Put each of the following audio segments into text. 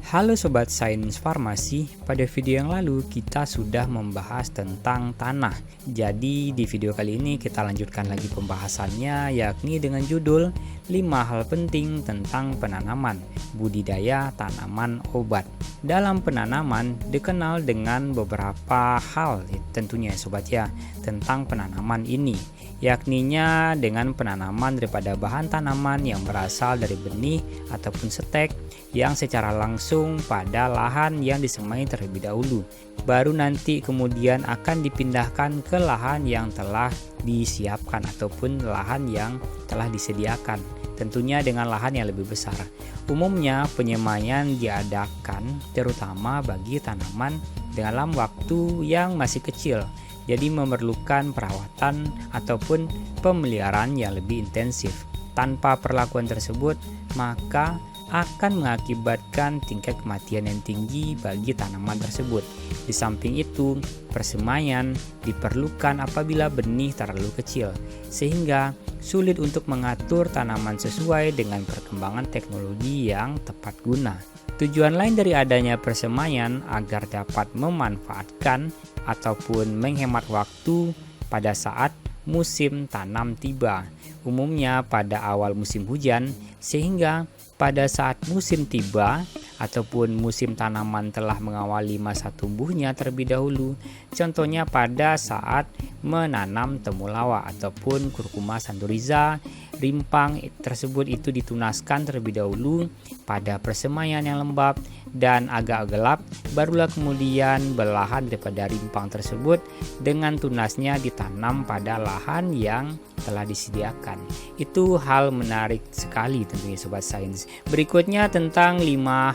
Halo Sobat Sains Farmasi, pada video yang lalu kita sudah membahas tentang tanah. Jadi di video kali ini kita lanjutkan lagi pembahasannya, yakni dengan judul 5 hal penting tentang penanaman, budidaya tanaman obat. Dalam penanaman dikenal dengan beberapa hal tentunya Sobat ya, tentang penanaman ini. Yakninya dengan penanaman daripada bahan tanaman yang berasal dari benih ataupun setek yang secara langsung pada lahan yang disemai terlebih dahulu. Baru nanti kemudian akan dipindahkan ke lahan yang telah disiapkan ataupun lahan yang telah disediakan. Tentunya dengan lahan yang lebih besar. Umumnya penyemaian diadakan terutama bagi tanaman dalam waktu yang masih kecil. Jadi memerlukan perawatan ataupun pemeliharaan yang lebih intensif. Tanpa perlakuan tersebut, maka akan mengakibatkan tingkat kematian yang tinggi bagi tanaman tersebut. Di samping itu, persemaian diperlukan apabila benih terlalu kecil, sehingga sulit untuk mengatur tanaman sesuai dengan perkembangan teknologi yang tepat guna. Tujuan lain dari adanya persemaian agar dapat memanfaatkan ataupun menghemat waktu pada saat musim tanam tiba, umumnya pada awal musim hujan, sehingga pada saat musim tiba ataupun musim tanaman telah mengawali masa tumbuhnya terlebih dahulu, contohnya pada saat menanam temulawak ataupun Curcuma santoriza, rimpang tersebut itu ditunaskan terlebih dahulu pada persemaian yang lembab dan agak gelap, barulah kemudian belahan daripada rimpang tersebut dengan tunasnya ditanam pada lahan yang telah disediakan. Itu hal menarik sekali tentunya Sobat Sains. Berikutnya tentang 5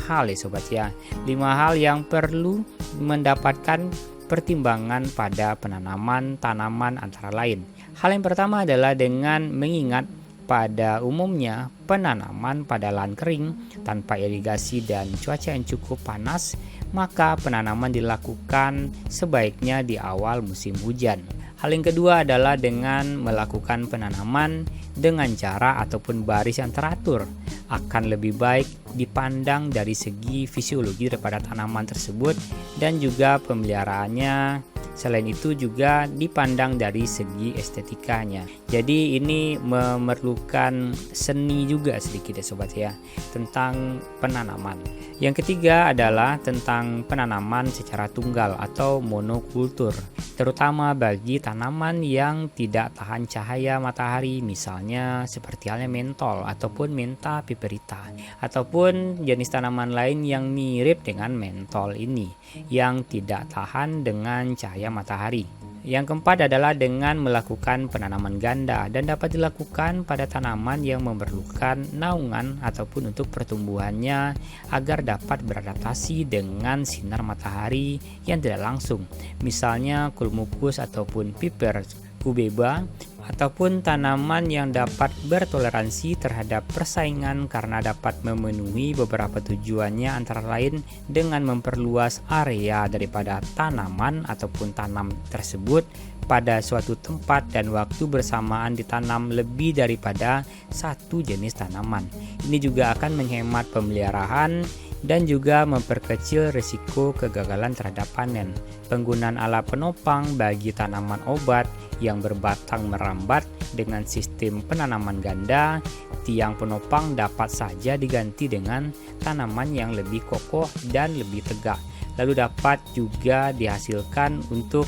hal ya Sobat ya. 5 hal yang perlu mendapatkan pertimbangan pada penanaman tanaman antara lain. Hal yang pertama adalah dengan mengingat pada umumnya penanaman pada lahan kering tanpa irigasi dan cuaca yang cukup panas, maka penanaman dilakukan sebaiknya di awal musim hujan. Hal yang kedua adalah dengan melakukan penanaman dengan cara ataupun baris yang teratur, akan lebih baik dipandang dari segi fisiologi daripada tanaman tersebut dan juga pemeliharaannya. Selain itu juga dipandang dari segi estetikanya. Jadi ini memerlukan seni juga sedikit ya Sobat ya, tentang penanaman. Yang ketiga adalah tentang penanaman secara tunggal atau monokultur, terutama bagi tanaman yang tidak tahan cahaya matahari, misalnya seperti halnya mentol ataupun menta piperita, ataupun jenis tanaman lain yang mirip dengan mentol ini yang tidak tahan dengan cahaya matahari. Yang keempat adalah dengan melakukan penanaman ganda dan dapat dilakukan pada tanaman yang memerlukan naungan ataupun untuk pertumbuhannya agar dapat beradaptasi dengan sinar matahari yang tidak langsung, misalnya Culmucus ataupun Piper cubeba, ataupun tanaman yang dapat bertoleransi terhadap persaingan karena dapat memenuhi beberapa tujuannya, antara lain dengan memperluas area daripada tanaman ataupun tanam tersebut pada suatu tempat dan waktu bersamaan ditanam lebih daripada satu jenis tanaman. Ini juga akan menghemat pemeliharaan dan juga memperkecil risiko kegagalan terhadap panen. Penggunaan alat penopang bagi tanaman obat yang berbatang merambat dengan sistem penanaman ganda, tiang penopang dapat saja diganti dengan tanaman yang lebih kokoh dan lebih tegak. Lalu dapat juga dihasilkan untuk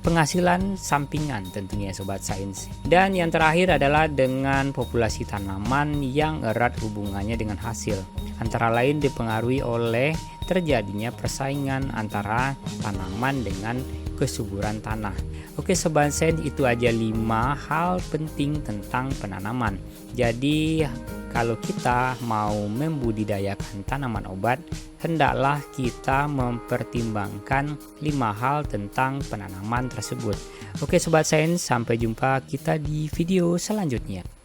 penghasilan sampingan tentunya Sobat Sains. Dan yang terakhir adalah dengan populasi tanaman yang erat hubungannya dengan hasil, antara lain dipengaruhi oleh terjadinya persaingan antara tanaman dengan kesuburan tanah. Oke Sobat Sains, itu aja 5 hal penting tentang penanaman. Jadi kalau kita mau membudidayakan tanaman obat, hendaklah kita mempertimbangkan 5 hal tentang penanaman tersebut. Oke Sobat Sains, sampai jumpa kita di video selanjutnya.